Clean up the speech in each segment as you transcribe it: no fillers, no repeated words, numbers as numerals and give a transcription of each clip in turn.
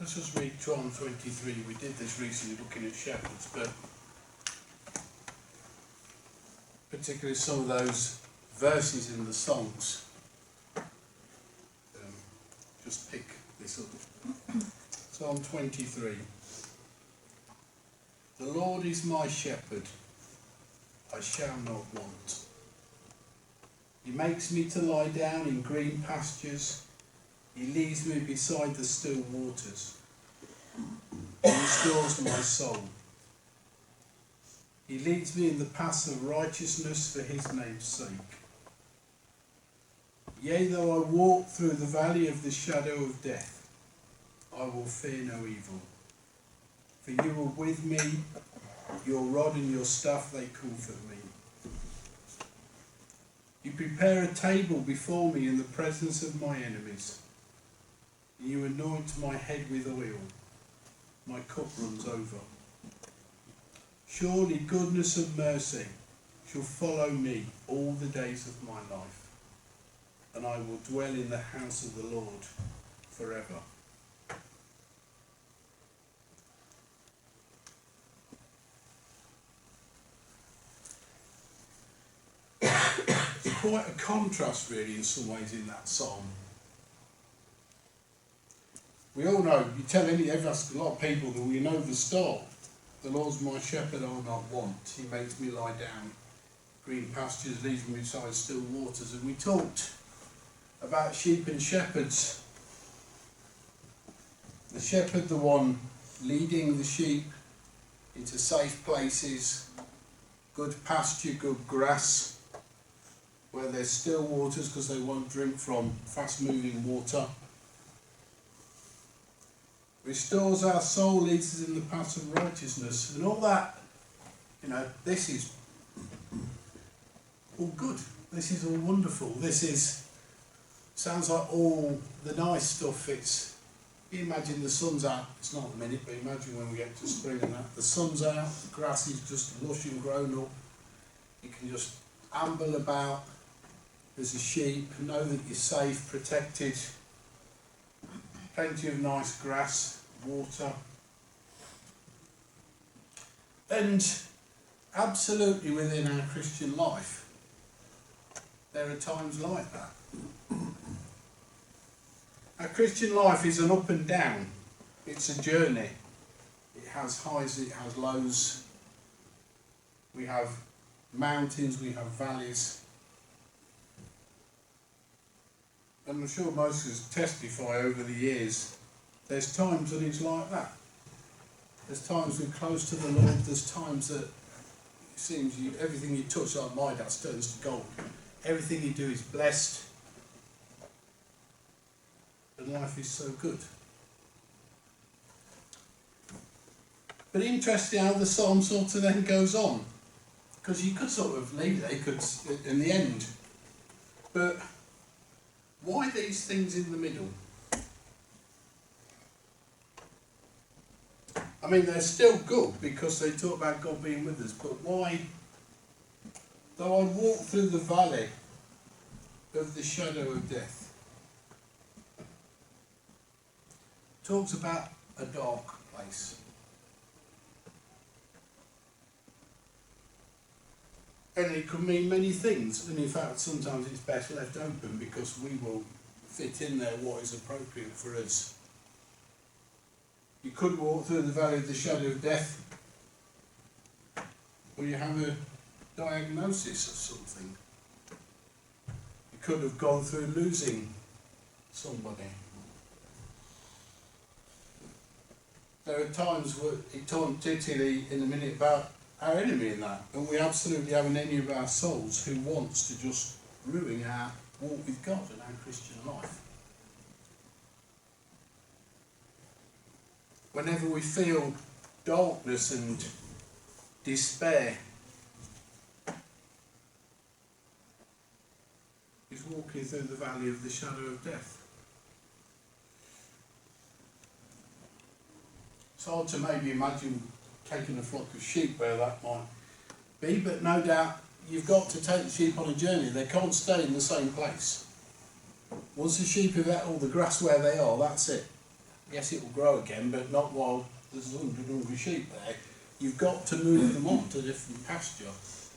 Let's just read Psalm 23. We did this recently looking at shepherds, but particularly some of those verses in the songs. Just pick this up. Psalm 23. The Lord is my shepherd, I shall not want. He makes me to lie down in green pastures. He leads me beside the still waters. He restores my soul. He leads me in the paths of righteousness for his name's sake. Yea, though I walk through the valley of the shadow of death, I will fear no evil. For you are with me, your rod and your staff, they comfort me. You prepare a table before me in the presence of my enemies. And you anoint my head with oil. My cup runs over. Surely goodness and mercy shall follow me all the days of my life, and I will dwell in the house of the Lord forever. It's quite a contrast really in some ways in that psalm. We all know, you tell everyone, a lot of people that we know the start. The Lord's my shepherd, I'll not want. He makes me lie down. Green pastures, leads me beside still waters. And we talked about sheep and shepherds. The shepherd, the one leading the sheep into safe places, good pasture, good grass, where there's still waters because they won't drink from fast moving water. Restores our soul, leads us in the path of righteousness, and all that, this is all good. This is all wonderful. Sounds like all the nice stuff. You imagine the sun's out, it's not a minute, but imagine when we get to spring and that. The sun's out, the grass is just lush and grown up. You can just amble about as a sheep, know that you're safe, protected. Plenty of nice grass, water. And absolutely within our Christian life, there are times like that. Our Christian life is an up and down. It's a journey. It has highs, it has lows. We have mountains, we have valleys. And I'm sure most of us testify over the years, there's times that it's like that. There's times we're close to the Lord, there's times that it seems everything you touch, like my dad, turns to gold. Everything you do is blessed. And life is so good. But interesting how the psalm sort of then goes on. Because you could sort of leave it, in the end. But why these things in the middle? I mean, they're still good because they talk about God being with us, but why? Though I walk through the valley of the shadow of death. Talks about a dark place. And it could mean many things, and in fact sometimes it's best left open because we will fit in there what is appropriate for us. You could walk through the valley of the shadow of death, or you have a diagnosis of something. You could have gone through losing somebody. There are times where it talks particularly in a minute about our enemy in that, and we absolutely have an enemy of our souls who wants to just ruin our walk with God and our Christian life. Whenever we feel darkness and despair, he's walking through the valley of the shadow of death. It's hard to maybe imagine taking a flock of sheep where that might be, but no doubt you've got to take the sheep on a journey. They can't stay in the same place. Once the sheep have ate all the grass where they are, that's it. Yes, it will grow again, but not while there's 100 hungry sheep there. You've got to move them on to different pasture.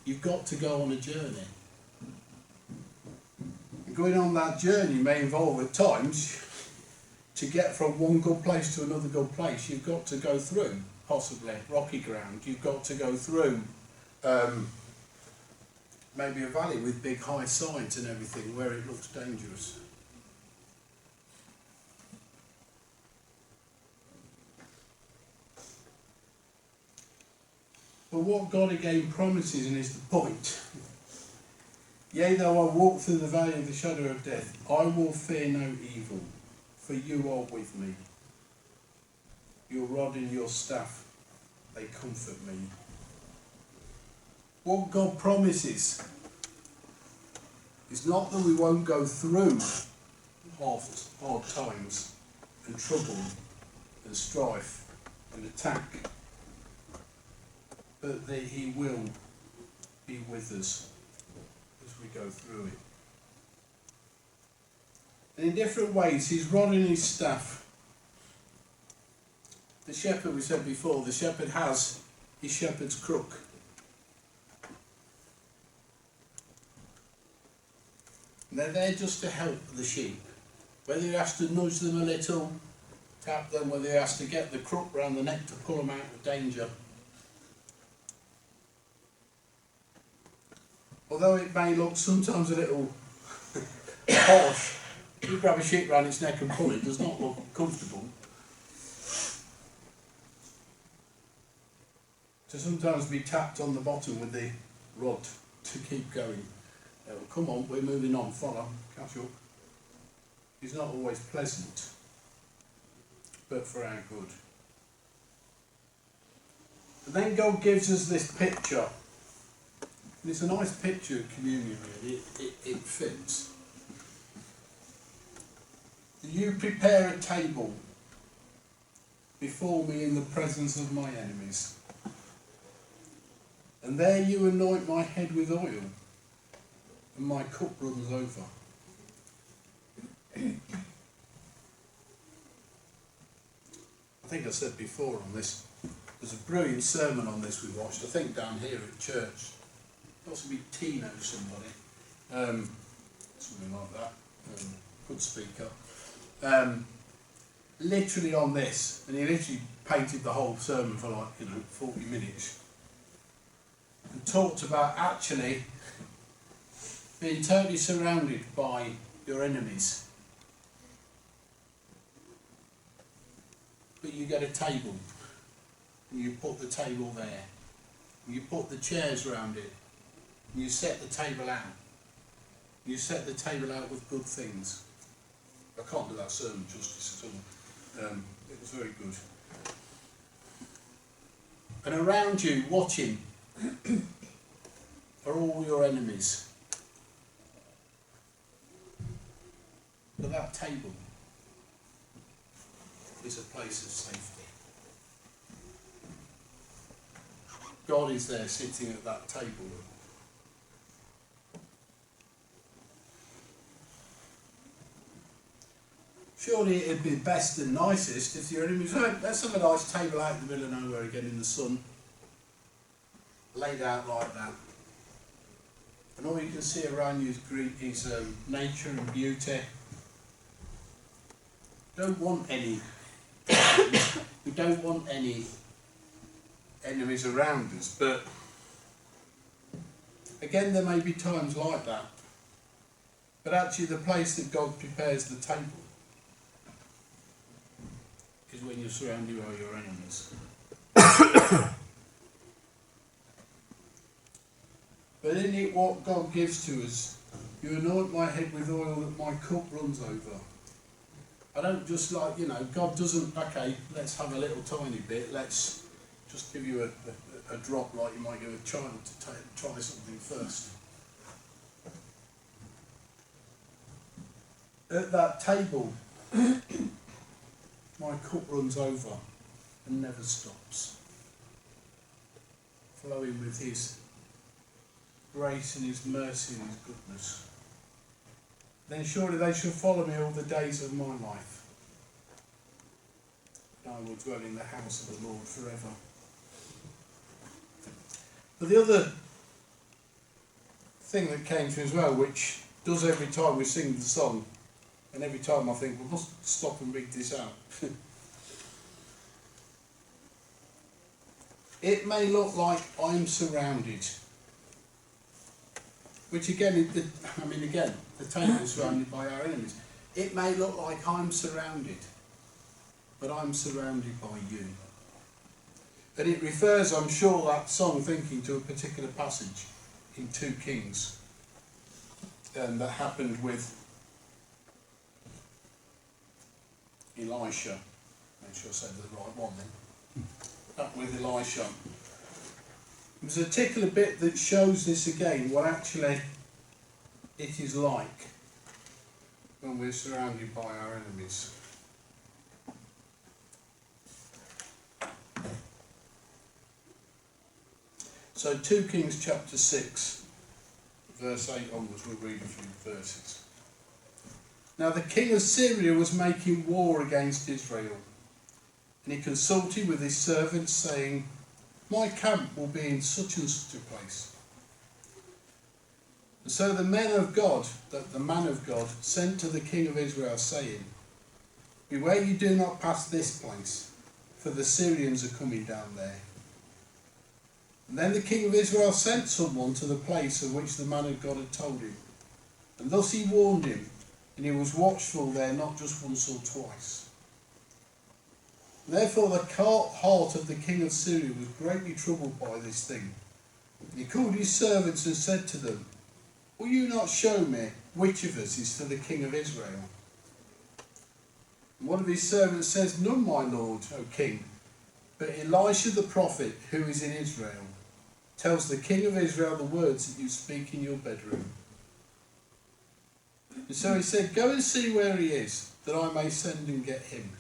You've got to go on a journey. And going on that journey may involve at times, to get from one good place to another good place, you've got to go through, possibly, rocky ground. You've got to go through maybe a valley with big high sides and everything where it looks dangerous. But what God again promises, and is the point, yea, though I walk through the valley of the shadow of death, I will fear no evil, for you are with me. Your rod and your staff, they comfort me. What God promises is not that we won't go through hard times and trouble and strife and attack, but that He will be with us as we go through it. And in different ways, His rod and His staff. The shepherd, we said before, the shepherd has his shepherd's crook. And they're there just to help the sheep. Whether he has to nudge them a little, tap them, whether he has to get the crook round the neck to pull them out of danger. Although it may look sometimes a little harsh, you grab a sheep round its neck and pull it, does not look comfortable. To sometimes be tapped on the bottom with the rod to keep going. Well, come on, we're moving on, follow, catch up. It's not always pleasant, but for our good. And then God gives us this picture. And it's a nice picture of communion, really. It fits. You prepare a table before me in the presence of my enemies. And there you anoint my head with oil, and my cup runs over. I think I said before on this, there's a brilliant sermon on this we watched, I think down here at church. Possibly Tino somebody, something like that, good speaker. Literally on this, and he literally painted the whole sermon for 40 minutes. And talked about actually being totally surrounded by your enemies. But you get a table, and you put the table there, and you put the chairs around it, and you set the table out. You set the table out with good things. I can't do that sermon justice at all. It was very good. And around you, watching, are all your enemies. But that table is a place of safety. God is there sitting at that table. Surely it'd be best and nicest if your enemies, right, let's have a nice table out in the middle of nowhere again in the sun, laid out like that. And all you can see around you is nature and beauty. Don't want any. We don't want any enemies around us, but again, there may be times like that. But actually, the place that God prepares the table is when you're surrounded by your enemies. But in it, what God gives to us, you anoint my head with oil that my cup runs over. I don't just God doesn't, okay, let's have a little tiny bit, let's just give you a drop like you might give a child to try something first. At that table, my cup runs over and never stops, flowing with His grace and His mercy and His goodness. Then surely they shall follow me all the days of my life. I will dwell in the house of the Lord forever. But the other thing that came to me as well, which does every time we sing the song, and every time I think, we must stop and read this out. It may look like I'm surrounded. Which again, the table is surrounded by our enemies. It may look like I'm surrounded, but I'm surrounded by you. And it refers, I'm sure, that song thinking to a particular passage in 2 Kings that happened with Elisha. Make sure I said the right one then. That with Elisha. There's a particular bit that shows this again, what actually it is like when we're surrounded by our enemies. So 2 Kings chapter 6, verse 8 onwards, we'll read a few verses. Now the king of Syria was making war against Israel, and he consulted with his servants, saying, my camp will be in such and such a place. And so the man of God sent to the king of Israel, saying, beware you do not pass this place, for the Syrians are coming down there. And then the king of Israel sent someone to the place of which the man of God had told him. And thus he warned him, and he was watchful there not just once or twice. Therefore the heart of the king of Syria was greatly troubled by this thing. And he called his servants and said to them, will you not show me which of us is to the king of Israel? And one of his servants says, none, my lord, O king, but Elisha the prophet, who is in Israel, tells the king of Israel the words that you speak in your bedroom. And so he said, go and see where he is, that I may send and get him.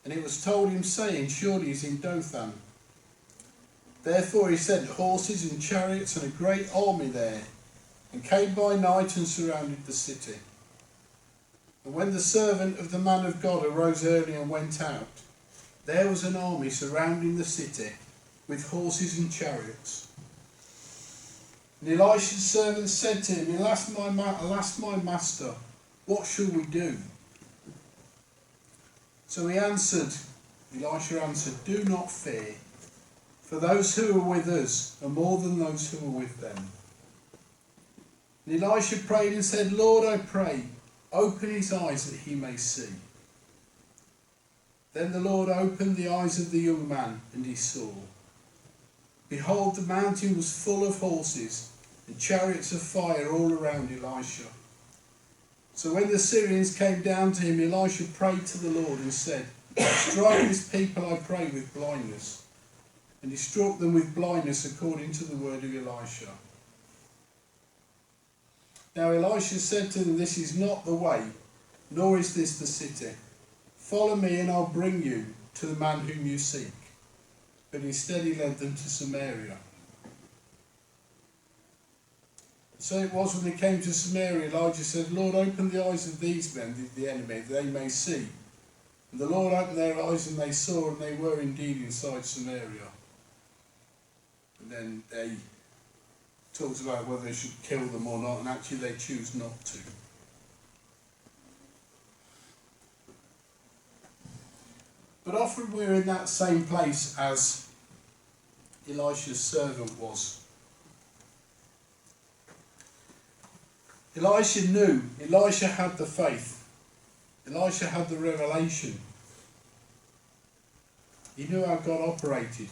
And it was told him, saying, surely he is in Dothan. Therefore he sent horses and chariots and a great army there, and came by night and surrounded the city. And when the servant of the man of God arose early and went out, there was an army surrounding the city, with horses and chariots. And Elisha's servant said to him, alas, my master, what shall we do? So Elisha answered, do not fear, for those who are with us are more than those who are with them. And Elisha prayed and said, Lord, I pray, open his eyes that he may see. Then the Lord opened the eyes of the young man, and he saw. Behold, the mountain was full of horses, and chariots of fire all around Elisha. So when the Syrians came down to him, Elisha prayed to the Lord and said, strike this people, I pray, with blindness. And he struck them with blindness according to the word of Elisha. Now Elisha said to them, this is not the way, nor is this the city. Follow me, and I'll bring you to the man whom you seek. But instead he led them to Samaria. So it was when they came to Samaria, Elijah said, Lord, open the eyes of these men, the enemy, that they may see. And the Lord opened their eyes, and they saw, and they were indeed inside Samaria. And then they talked about whether they should kill them or not, and actually they choose not to. But often we're in that same place as Elisha's servant was. Elisha knew, Elisha had the faith, Elisha had the revelation. He knew how God operated,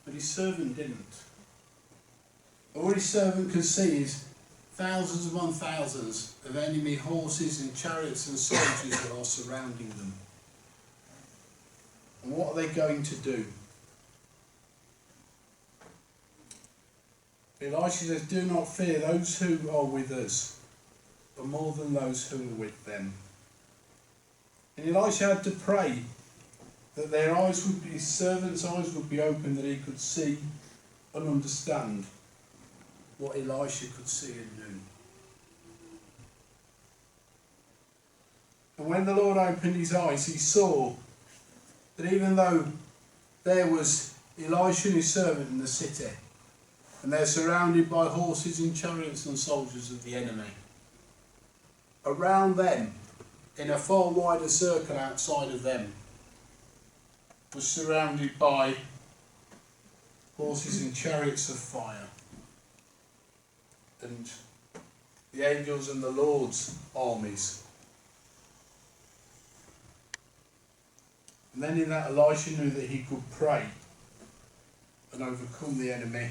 but his servant didn't. All his servant could see is thousands upon thousands of enemy horses and chariots and soldiers that are surrounding them. And what are they going to do? Elisha says, do not fear, those who are with us are more than those who are with them. And Elisha had to pray that their eyes would be, his servant's eyes would be open, that he could see and understand what Elisha could see and knew. And when the Lord opened his eyes, he saw that even though there was Elisha and his servant in the city, and they're surrounded by horses and chariots and soldiers of the enemy, around them, in a far wider circle outside of them, was surrounded by horses and chariots of fire, and the angels and the Lord's armies. And then in that, Elisha knew that he could pray and overcome the enemy,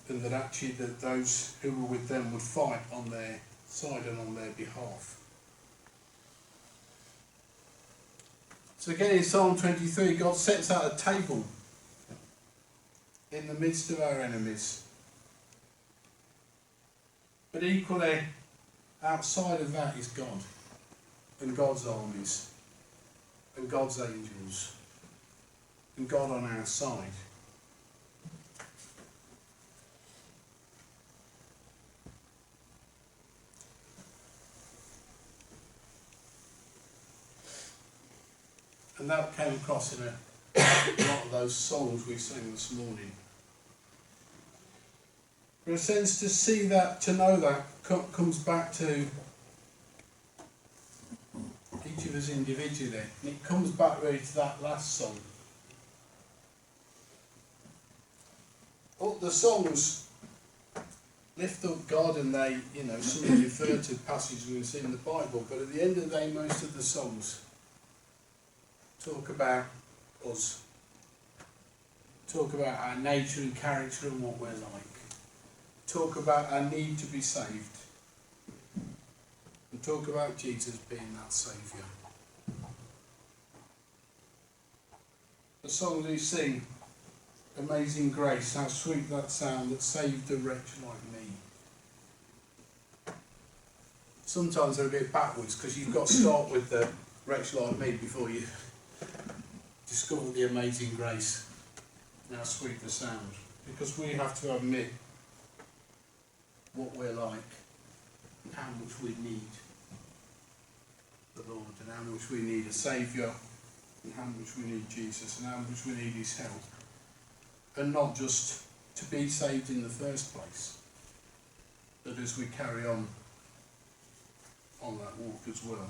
and that actually that those who were with them would fight on their side and on their behalf. So again in Psalm 23, God sets out a table in the midst of our enemies. But equally, outside of that is God, and God's armies, and God's angels, and God on our side. And that came across in a lot of those songs we sang this morning. In a sense, to see that, to know that, comes back to each of us individually. And it comes back really to that last song. All the songs lift up God, and they, some refer to passages we see in the Bible, but at the end of the day, most of the songs talk about us, talk about our nature and character and what we're like, talk about our need to be saved, and talk about Jesus being that Saviour. The songs we sing, Amazing Grace, how sweet that sound that saved a wretch like me. Sometimes they're a bit backwards, because you've got to start with the wretch like me before you discover the amazing grace and how sweet the sound. Because we have to admit what we're like and how much we need the Lord, and how much we need a Saviour, and how much we need Jesus, and how much we need his help. And not just to be saved in the first place, but as we carry on that walk as well.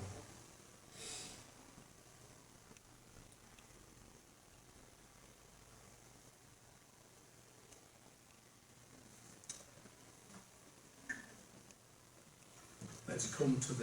Let's go to